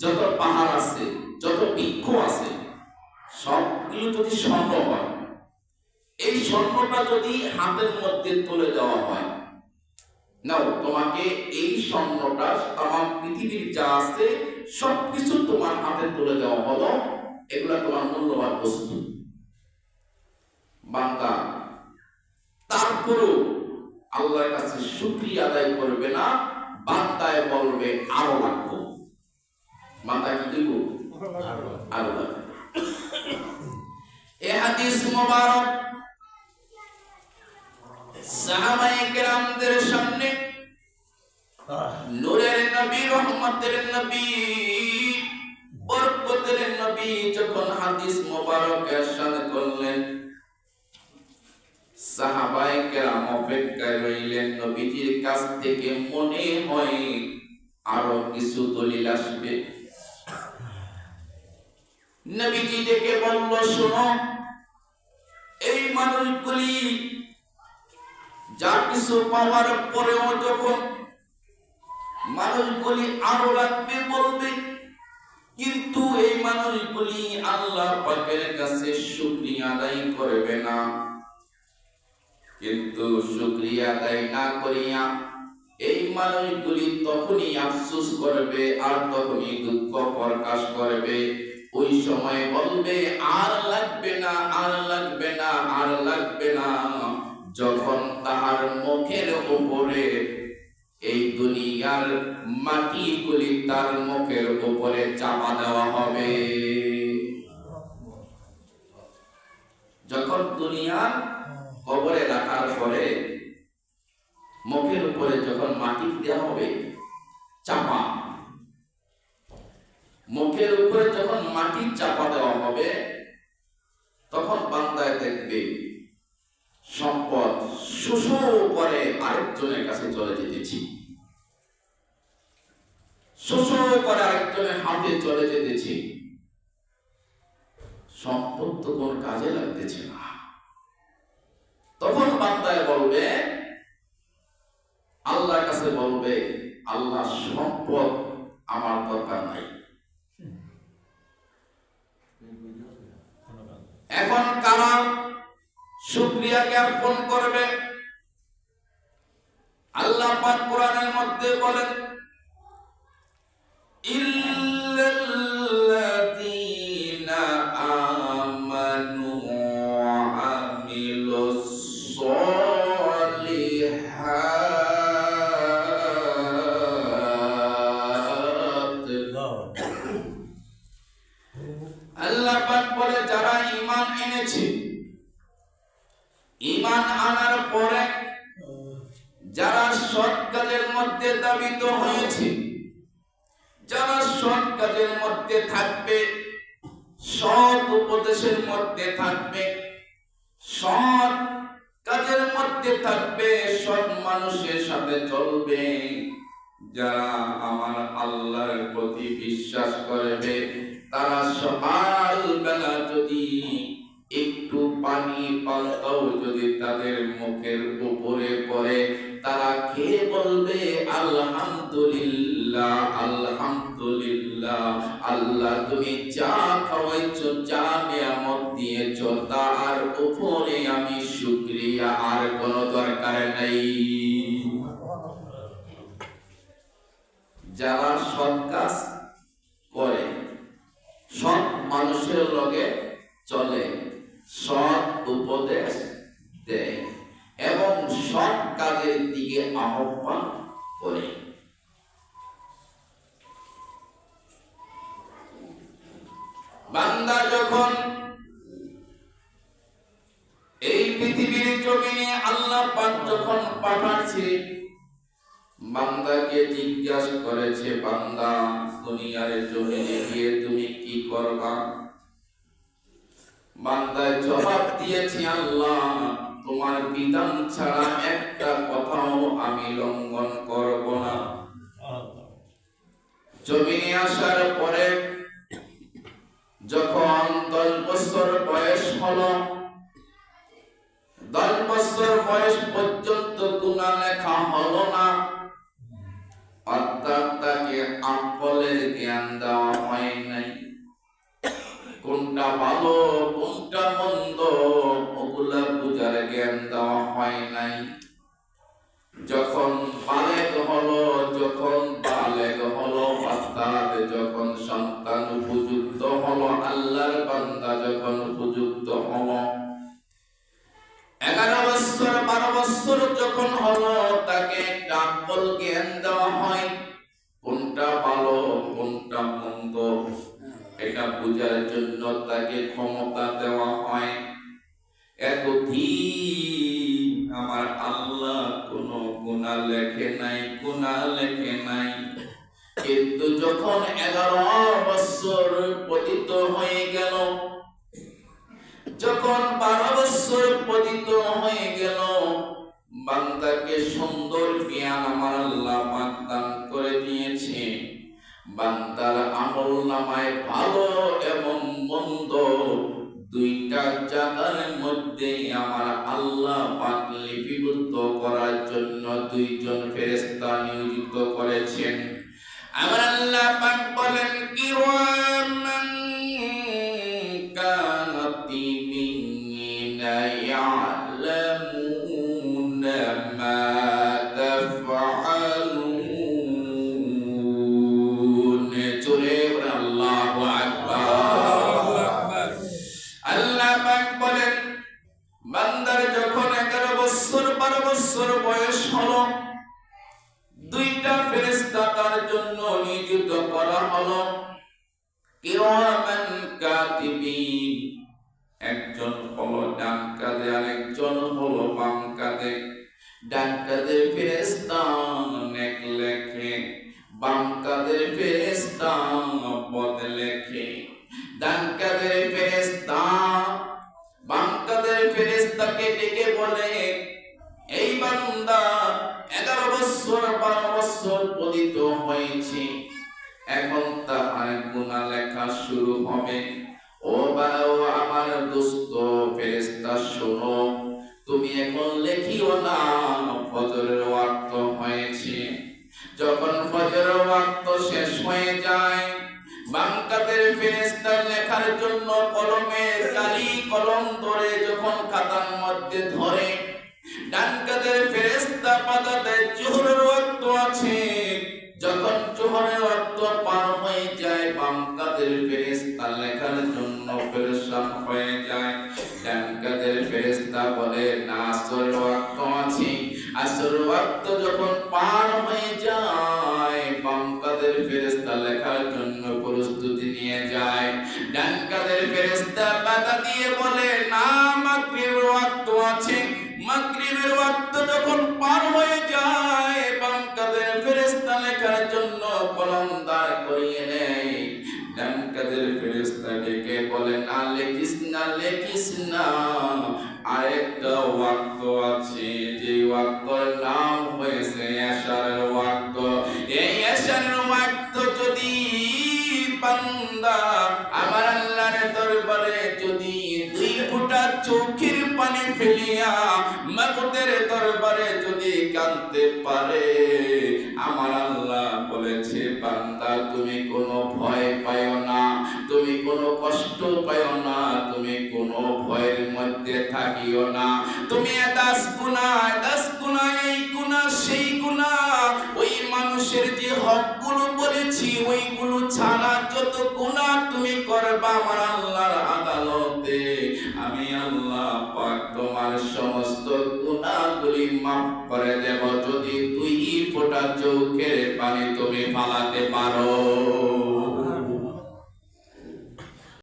যত পাহাড় আছে, যত বৃক্ষ আছে, সবগুলো যদি স্বর্ণ হয়, এই স্বর্ণটা যদি হাতের মধ্যে তুলে দেওয়া হয়, নাও তোমাকে এই স্বর্ণটা তামাম পৃথিবীর যা আছে সবকিছু তোমার হাতে তুলে দেওয়া হলো, এগুলা তোমার মূল্যবান বস্তু। বান্দা তারপরও আল্লাহর কাছে শুকরিয়া আদায় করবে না, বান্দায় বলবে আরো লাগবে। বান্দা কি দিব? আরো লাগবে। এই হাদিস মুবারক সাহাবায়ে কেরামদের সামনে নূরের নবী, রহমতের নবী, বরকতের নবী যখন হাদিস মুবারক ইরশাদ করলেন, সাহাবায়ে কেরাম অপেক্ষায় রইলেন নবীজির কাছ থেকে মনে হয় আরো কিছু দলিল আসবে। নবীজি ডেকে বলল, শোনো, এই মানুষগুলি যা কিছু পাওয়ার পরেও যখন মানুষগুলি আরো লাগবে বলবে, কিন্তু এই মানুষগুলি আল্লাহ পাকের কাছে শুকরিয়া আদায় করবে না। কিন্তু শুকরিয়া আদায় না করিয়া এই মানুষগুলি তখনই আফসোস করবে আর তখনই দুঃখ প্রকাশ করবে। ওই সময় বলবে আর লাগবে না, আর লাগবে না, আর লাগবে না, যখন তাহার মুখের উপরে এই দুনিয়ার মাটিগুলি তার মুখের উপরে চাপা দেওয়া হবে। যখন দুনিয়ার কবরে রাখার পরে মুখের উপরে যখন মাটি দেওয়া হবে চাপা, মুখের উপরে যখন মাটি চাপা দেওয়া হবে, তখন বান্দায় দেখবে সম্পদ শুশু করে আরেকজনের কাছে চলে যেতেছি, শুশু করে আরেকজনের হাতে চলে যেতেছি, সম্পদ তো কোন কাজে লাগতেছে না। তখন বান্দায় বলবে, আল্লাহর কাছে বলবে, আল্লাহ সম্পদ আমার দরকার নাই। এখন কারা শুকরিয়া জ্ঞাপন করবে? আল্লাহ পাক কোরআনের মধ্যে বলেন, ইল্লাল্লাযীনা আমানু ওয়া আমিলুস সলিহাত। আল্লাহ পাক বলে, যারা ঈমান এনেছে, ঈমান আনার পরে যারা সৎ কাজের মধ্যে দাবিত হয়েছে, যারা সৎ কাজের মধ্যে থাকবে, সৎ উপদেশের মধ্যে থাকবে, সৎ কাজের মধ্যে থাকবে, সৎ মানুষের সাথে চলবে, যারা আমার আল্লাহর প্রতি বিশ্বাস করবে, তারা সকালবেলা যদি একটু পানি পাল্টাও যদি তাদের মুখের উপরে পড়ে, তারা খেয়ে বলবে আলহামদুলিল্লাহ, আলহামদুলিল্লাহ, আল্লাহ তুমি যা খাওয়াইছো, যা নিয়ামত দিয়েছো, তার উপরে আমি শুকরিয়া, আর কোনো দরকার নাই। যারা সৎ কাজ করে, সৎ মানুষের লগে চলে, সৎ উপদেশ দেয় এবং সৎ কাজের দিকে আহ্বান করে, বান্দা যখন এই পৃথিবীর জমিনে আল্লাহ পাক যখন পাঠাচ্ছে, বান্দাকে জিজ্ঞাসা করেছে, বান্দা দুনিয়ার জমিনে গিয়ে তুমি কি করবা? বান্দা জবাব দিয়েছে, আল্লাহ তোমার বিধান ছাড়া একটা কথাও আমি লঙ্ঘন করব না। জমিনে আসার পরে যখন 10 বছর বয়স হলো, 10 বছর বয়স পর্যন্ত গুনাহ লেখা হলো না, অর্থাৎ তাকে আকলের জ্ঞান দেওয়া হয় নাই। কোনটা ভালো কোনটা মন্দ ওগুলা বুঝার জ্ঞান দেওয়া হয় নাই। যখন বালেগ হলো অর্থাৎ যখন সন্তান উপযুক্ত হলো, আল্লাহর বান্দা যখন উপযুক্ত হলো, 11 বছর 12 বছর যখন হলো, তাকে একটা আকল জ্ঞান দেওয়া হয়। কোনটা ভালো কোনটা মন্দ এটা বুঝার জন্য তাকে ক্ষমতা দেওয়া হয়। এতদিন আমার আল্লাহ কোনো গুনাহ লেখে নাই, কিন্তু যখন 11 বছর পতিত হয়ে গেল, যখন 12 বছর পতিত হয়ে গেল, বান্দাকে সুন্দর জ্ঞান আমার আল্লাহ পাক দান করে দিয়েছে। বান্দার আমলনামায় ভালো এবং মন্দ দুইটা জায়গার মধ্যে আমার আল্লাহ পাক লিপিবদ্ধ করার জন্য দুইজন ফেরেশতা নিয়োজিত করেছেন। আমার আল্লাহ পাক বলেন, কিরামান কাতিবিনা ইয়ালামুনা মা তাফআলুন। জোরে বলেন আল্লাহু আকবার। আল্লাহ পাক বলেন, বান্দার যখন 11 বছর 12 বছর বয়স হলো, দুইটা ফেরেশতা তার জন্য নিযুক্ত করা হলো। কিরামান কাতিবিন, একজন হলো ডান কাঁধে আর একজন হলো বাম কাঁধে। ডান কাঁধের ফেরেশতা নেক লেখে, বাম কাঁধের ফেরেশতা বদ লেখে। ডান কাঁধের ফেরেশতা বাম কাঁধের ফেরেশতাকে ডেকে বলে, এই বান্দা 11 বছর 12 বছর পতিত হয়েছে, এখন তার গুনাহ লেখা শুরু হবে। ও আমার দোস্ত ফেরেশতা শোনো, তুমি এখন লেখিও না, ফজরের ওয়াক্ত হয়েছে। যখন ফজরের ওয়াক্ত শেষ হয়ে যায়, বাম কাঁধের ফেরেশতা লেখার জন্য কলমের কালি কলম ধরে যখন খাতার মধ্যে ধরে, ডান কাঁধের ফেরেশতা পাতাতে জোহরের ওয়াক্ত আছে। যখন জোহরের ওয়াক্ত পার হয়ে যায়, বাম কাঁধের ফেরেশতা লেখার জন্য পেরেশান হয়ে যায়। ডান কাঁধের ফেরেশতা বলে, না, আসরের ওয়াক্ত আছে। আসরের ওয়াক্ত যখন পার হয়ে যায়, বাম কাঁধের ফেরেশতা লেখার জন্য প্রস্তুতি নিয়ে যায়। ডান কাঁধের ফেরেশতা পাতা দিয়ে বলে, না, মাগরিবের ওয়াক্ত আছে। মাগরিবের ওয়াক্ত যখন পার হয়ে যায়, বাম কাঁধের ফেরেশতা লেখার জন্য কলম দাঁড় করিয়ে নেয়। ডান কাঁধের ফেরেশতা ডেকে বলে, না লেখিস না, আরেকটা ওয়াক্ত আছে, যে ওয়াক্তের নাম হয়েছে এশারের ওয়াক্ত। এই এশারের ওয়াক্ত যদি বান্দা আমার আল্লাহর দরবারে যদি 2 ফোঁটা চোখের পানি ফেলিয়া মাবুদের দরবারে যদি কাঁদতে পারে, আমার আল্লাহ বলেছে, বান্দা তুমি কোনো ভয় পাইও না, তুমি কোনো কষ্ট পাইও না, তুমি কোনো ভয়ের মধ্যে থাকিও না। তুমি দাস গুনাহ এই গুনাহ সেই গুনাহ, ওই মানুষের যে হকগুলো বলেছি ওইগুলো ছাড়া যত গুনাহ তুমি করবা আমার আল্লাহর আদালতে, আমি আল্লাহ পাক তোমার সমস্ত গুনাহগুলি মাফ করে দেব, যদি 2 ফোঁটা চোখের পানি তুমি ফালাতে পারো।